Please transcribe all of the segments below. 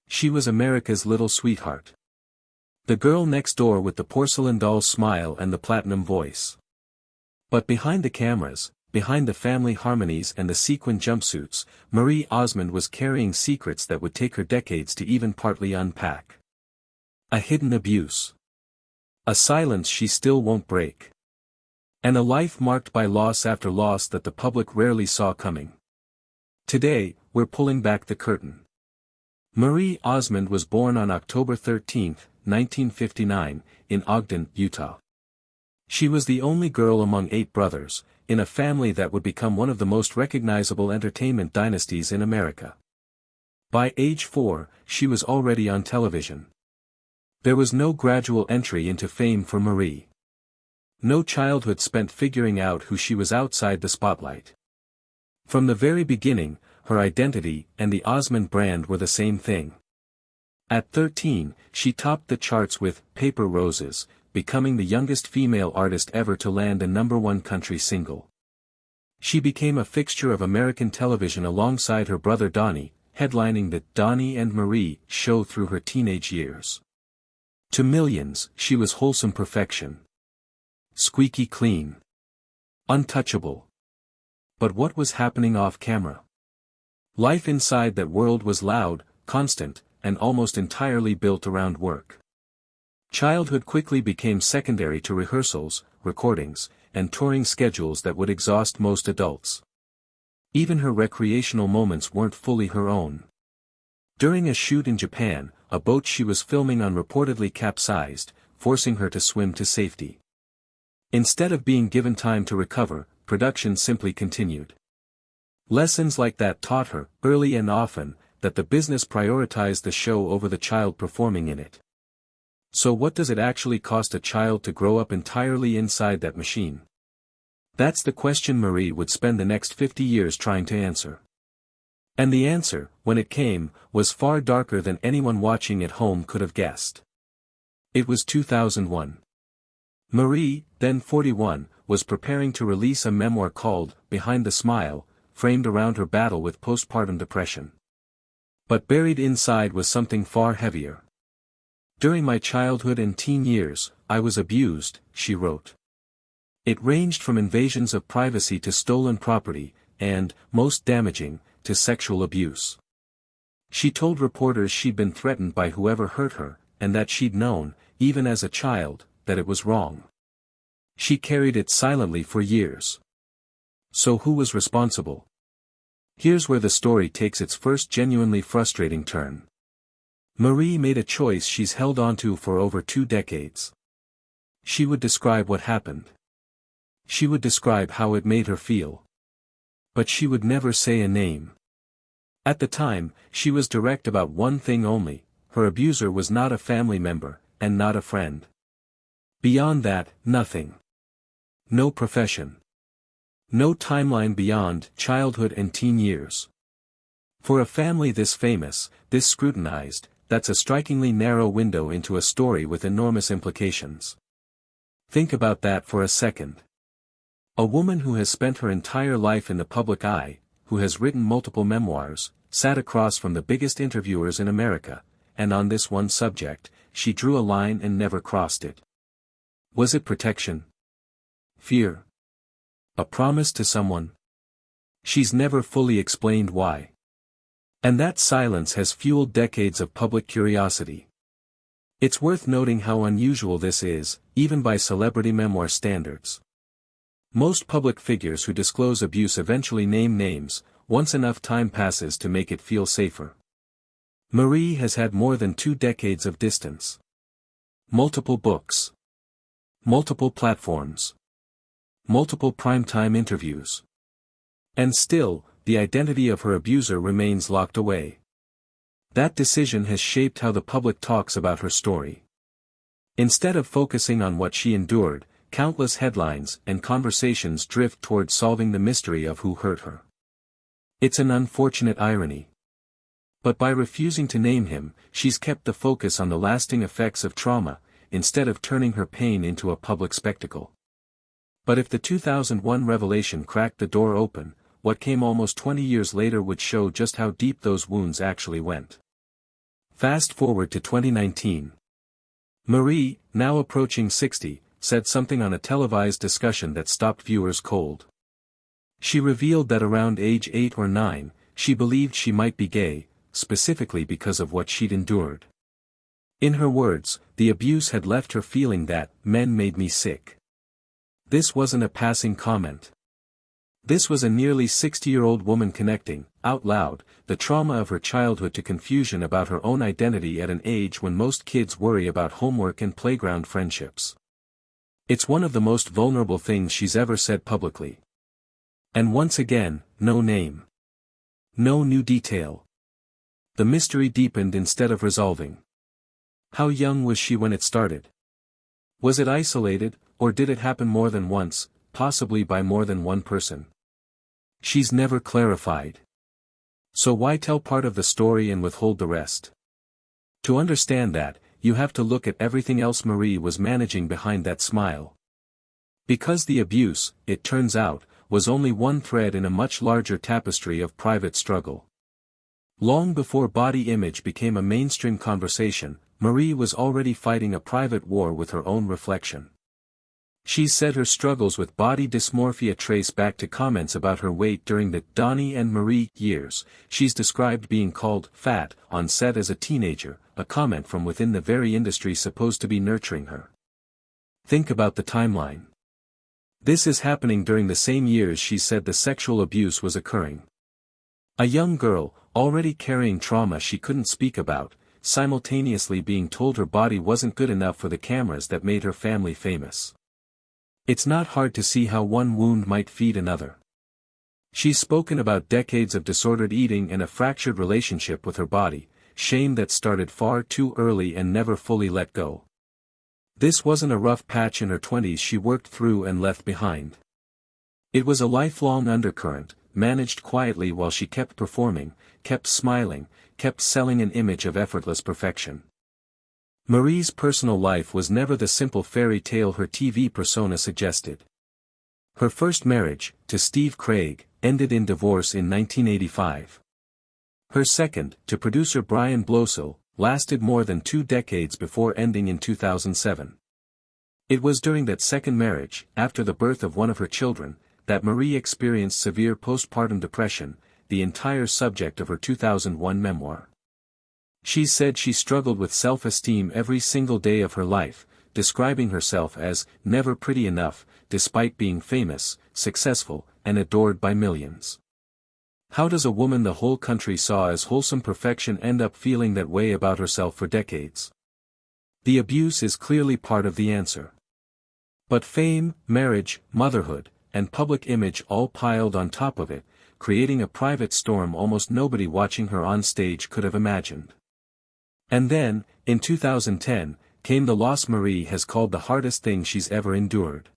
She was America's little sweetheart. The girl next door with the porcelain doll smile and the platinum voice. But behind the cameras, behind the family harmonies and the sequin jumpsuits, Marie Osmond was carrying secrets that would take her decades to even partly unpack. A hidden abuse. A silence she still won't break. And a life marked by loss after loss that the public rarely saw coming. Today, we're pulling back the curtain. Marie Osmond was born on October 13, 1959, in Ogden, Utah. She was the only girl among 8 brothers, in a family that would become one of the most recognizable entertainment dynasties in America. By age 4, she was already on television. There was no gradual entry into fame for Marie. No childhood spent figuring out who she was outside the spotlight. From the very beginning, her identity and the Osmond brand were the same thing. At 13, she topped the charts with Paper Roses, becoming the youngest female artist ever to land a #1 country single. She became a fixture of American television alongside her brother Donnie, headlining the Donnie and Marie show through her teenage years. To millions, she was wholesome perfection. Squeaky clean. Untouchable. But what was happening off camera? Life inside that world was loud, constant, and almost entirely built around work. Childhood quickly became secondary to rehearsals, recordings, and touring schedules that would exhaust most adults. Even her recreational moments weren't fully her own. During a shoot in Japan, a boat she was filming on reportedly capsized, forcing her to swim to safety. Instead of being given time to recover, production simply continued. Lessons like that taught her, early and often, that the business prioritized the show over the child performing in it. So what does it actually cost a child to grow up entirely inside that machine? That's the question Marie would spend the next 50 years trying to answer. And the answer, when it came, was far darker than anyone watching at home could have guessed. It was 2001. Marie, then 41, was preparing to release a memoir called Behind the Smile, framed around her battle with postpartum depression. But buried inside was something far heavier. During my childhood and teen years, I was abused, she wrote. It ranged from invasions of privacy to stolen property, and, most damaging, to sexual abuse. She told reporters she'd been threatened by whoever hurt her, and that she'd known, even as a child, that it was wrong. She carried it silently for years. So who was responsible? Here's where the story takes its first genuinely frustrating turn. Marie made a choice she's held onto for over 2 decades. She would describe what happened. She would describe how it made her feel. But she would never say a name. At the time, she was direct about one thing only: her abuser was not a family member, and not a friend. Beyond that, nothing. No profession. No timeline beyond childhood and teen years. For a family this famous, this scrutinized, that's a strikingly narrow window into a story with enormous implications. Think about that for a second. A woman who has spent her entire life in the public eye, who has written multiple memoirs, sat across from the biggest interviewers in America, and on this one subject, she drew a line and never crossed it. Was it protection? Fear? A promise to someone? She's never fully explained why. And that silence has fueled decades of public curiosity. It's worth noting how unusual this is, even by celebrity memoir standards. Most public figures who disclose abuse eventually name names, once enough time passes to make it feel safer. Marie has had more than 2 decades of distance. Multiple books. Multiple platforms. Multiple primetime interviews. And still, the identity of her abuser remains locked away. That decision has shaped how the public talks about her story. Instead of focusing on what she endured, countless headlines and conversations drift toward solving the mystery of who hurt her. It's an unfortunate irony. But by refusing to name him, she's kept the focus on the lasting effects of trauma, instead of turning her pain into a public spectacle. But if the 2001 revelation cracked the door open, what came almost 20 years later would show just how deep those wounds actually went. Fast forward to 2019. Marie, now approaching 60, said something on a televised discussion that stopped viewers cold. She revealed that around age 8 or 9, she believed she might be gay, specifically because of what she'd endured. In her words, the abuse had left her feeling that, men made me sick. This wasn't a passing comment. This was a nearly 60-year-old woman connecting, out loud, the trauma of her childhood to confusion about her own identity at an age when most kids worry about homework and playground friendships. It's one of the most vulnerable things she's ever said publicly. And once again, no name. No new detail. The mystery deepened instead of resolving. How young was she when it started? Was it isolated, or did it happen more than once, possibly by more than one person? She's never clarified. So why tell part of the story and withhold the rest? To understand that, you have to look at everything else Marie was managing behind that smile. Because the abuse, it turns out, was only one thread in a much larger tapestry of private struggle. Long before body image became a mainstream conversation, Marie was already fighting a private war with her own reflection. She said her struggles with body dysmorphia trace back to comments about her weight during the Donnie and Marie years. She's described being called fat on set as a teenager, a comment from within the very industry supposed to be nurturing her. Think about the timeline. This is happening during the same years she said the sexual abuse was occurring. A young girl, already carrying trauma she couldn't speak about, simultaneously being told her body wasn't good enough for the cameras that made her family famous. It's not hard to see how one wound might feed another. She's spoken about decades of disordered eating and a fractured relationship with her body, shame that started far too early and never fully let go. This wasn't a rough patch in her 20s she worked through and left behind. It was a lifelong undercurrent, managed quietly while she kept performing, kept smiling, kept selling an image of effortless perfection. Marie's personal life was never the simple fairy tale her TV persona suggested. Her first marriage, to Steve Craig, ended in divorce in 1985. Her second, to producer Brian Blosel, lasted more than 2 decades before ending in 2007. It was during that second marriage, after the birth of one of her children, that Marie experienced severe postpartum depression, the entire subject of her 2001 memoir. She said she struggled with self-esteem every single day of her life, describing herself as never pretty enough, despite being famous, successful, and adored by millions. How does a woman the whole country saw as wholesome perfection end up feeling that way about herself for decades? The abuse is clearly part of the answer. But fame, marriage, motherhood, and public image all piled on top of it, creating a private storm almost nobody watching her on stage could have imagined. And then, in 2010, came the loss Marie has called the hardest thing she's ever endured.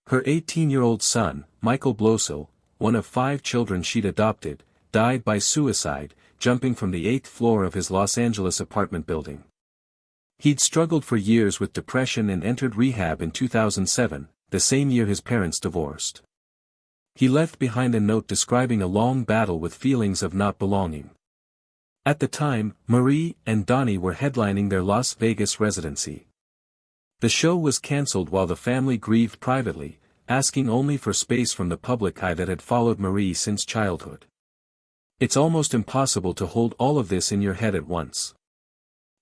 Her 18-year-old son, Michael Blosel, one of 5 children she'd adopted, died by suicide, jumping from the 8th floor of his Los Angeles apartment building. He'd struggled for years with depression and entered rehab in 2007, the same year his parents divorced. He left behind a note describing a long battle with feelings of not belonging. At the time, Marie and Donnie were headlining their Las Vegas residency. The show was cancelled while the family grieved privately, asking only for space from the public eye that had followed Marie since childhood. It's almost impossible to hold all of this in your head at once.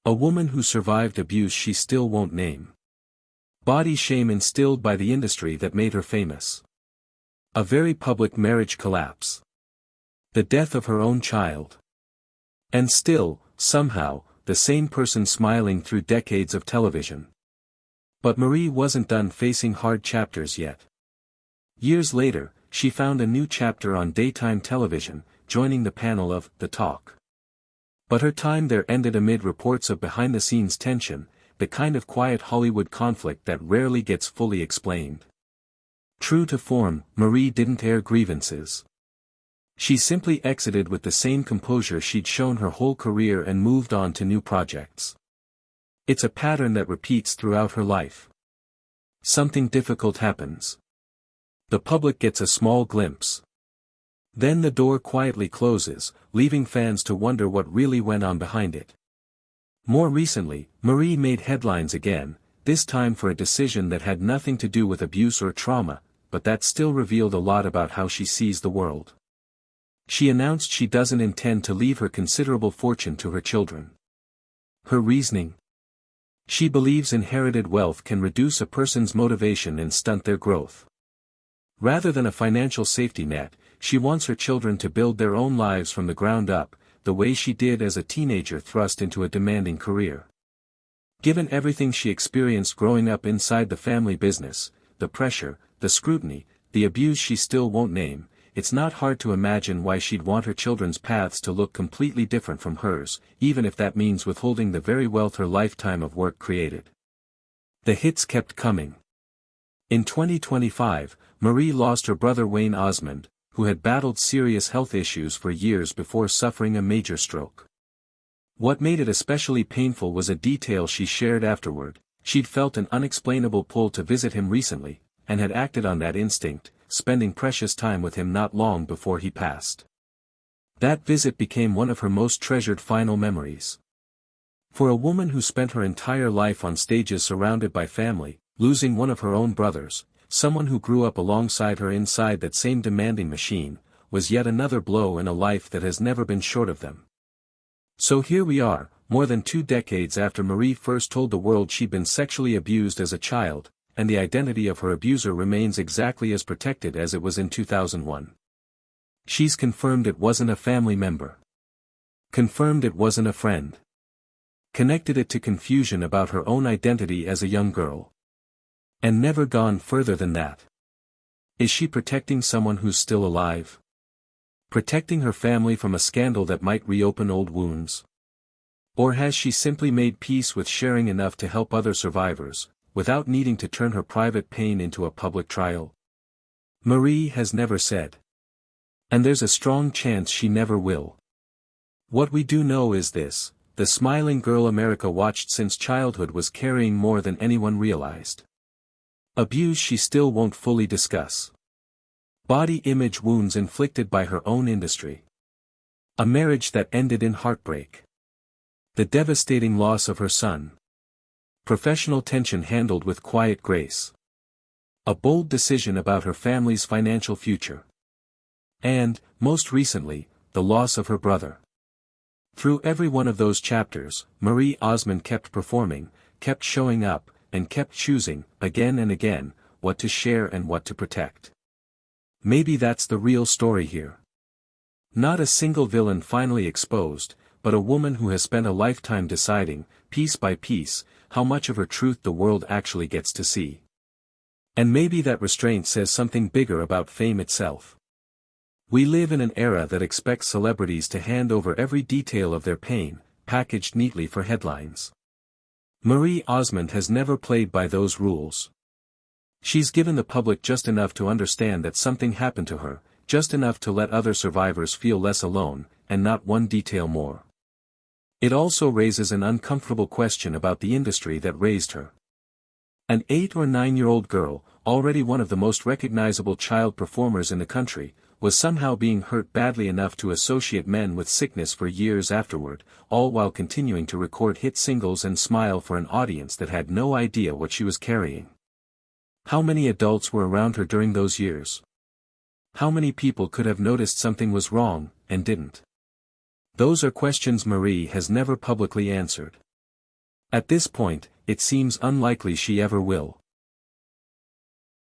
A woman who survived abuse she still won't name. Body shame instilled by the industry that made her famous. A very public marriage collapse. The death of her own child. And still, somehow, the same person smiling through decades of television. But Marie wasn't done facing hard chapters yet. Years later, she found a new chapter on daytime television, joining the panel of The Talk. But her time there ended amid reports of behind-the-scenes tension, the kind of quiet Hollywood conflict that rarely gets fully explained. True to form, Marie didn't air grievances. She simply exited with the same composure she'd shown her whole career and moved on to new projects. It's a pattern that repeats throughout her life. Something difficult happens. The public gets a small glimpse. Then the door quietly closes, leaving fans to wonder what really went on behind it. More recently, Marie made headlines again, this time for a decision that had nothing to do with abuse or trauma, but that still revealed a lot about how she sees the world. She announced she doesn't intend to leave her considerable fortune to her children. Her reasoning? She believes inherited wealth can reduce a person's motivation and stunt their growth. Rather than a financial safety net, she wants her children to build their own lives from the ground up, the way she did as a teenager thrust into a demanding career. Given everything she experienced growing up inside the family business, the pressure, the scrutiny, the abuse she still won't name, it's not hard to imagine why she'd want her children's paths to look completely different from hers, even if that means withholding the very wealth her lifetime of work created. The hits kept coming. In 2025, Marie lost her brother Wayne Osmond, who had battled serious health issues for years before suffering a major stroke. What made it especially painful was a detail she shared afterward. She'd felt an unexplainable pull to visit him recently, and had acted on that instinct, spending precious time with him not long before he passed. That visit became one of her most treasured final memories. For a woman who spent her entire life on stages surrounded by family, losing one of her own brothers, someone who grew up alongside her inside that same demanding machine, was yet another blow in a life that has never been short of them. So here we are, more than 2 decades after Marie first told the world she'd been sexually abused as a child, and the identity of her abuser remains exactly as protected as it was in 2001. She's confirmed it wasn't a family member. Confirmed it wasn't a friend. Connected it to confusion about her own identity as a young girl. And never gone further than that. Is she protecting someone who's still alive? Protecting her family from a scandal that might reopen old wounds? Or has she simply made peace with sharing enough to help other survivors, without needing to turn her private pain into a public trial? Marie has never said. And there's a strong chance she never will. What we do know is this: the smiling girl America watched since childhood was carrying more than anyone realized. Abuse she still won't fully discuss. Body image wounds inflicted by her own industry. A marriage that ended in heartbreak. The devastating loss of her son. Professional tension handled with quiet grace. A bold decision about her family's financial future. And, most recently, the loss of her brother. Through every one of those chapters, Marie Osmond kept performing, kept showing up, and kept choosing, again and again, what to share and what to protect. Maybe that's the real story here. Not a single villain finally exposed, but a woman who has spent a lifetime deciding, piece by piece, how much of her truth the world actually gets to see. And maybe that restraint says something bigger about fame itself. We live in an era that expects celebrities to hand over every detail of their pain, packaged neatly for headlines. Marie Osmond has never played by those rules. She's given the public just enough to understand that something happened to her, just enough to let other survivors feel less alone, and not one detail more. It also raises an uncomfortable question about the industry that raised her. An 8 or 9-year-old girl, already one of the most recognizable child performers in the country, was somehow being hurt badly enough to associate men with sickness for years afterward, all while continuing to record hit singles and smile for an audience that had no idea what she was carrying. How many adults were around her during those years? How many people could have noticed something was wrong, and didn't? Those are questions Marie has never publicly answered. At this point, it seems unlikely she ever will.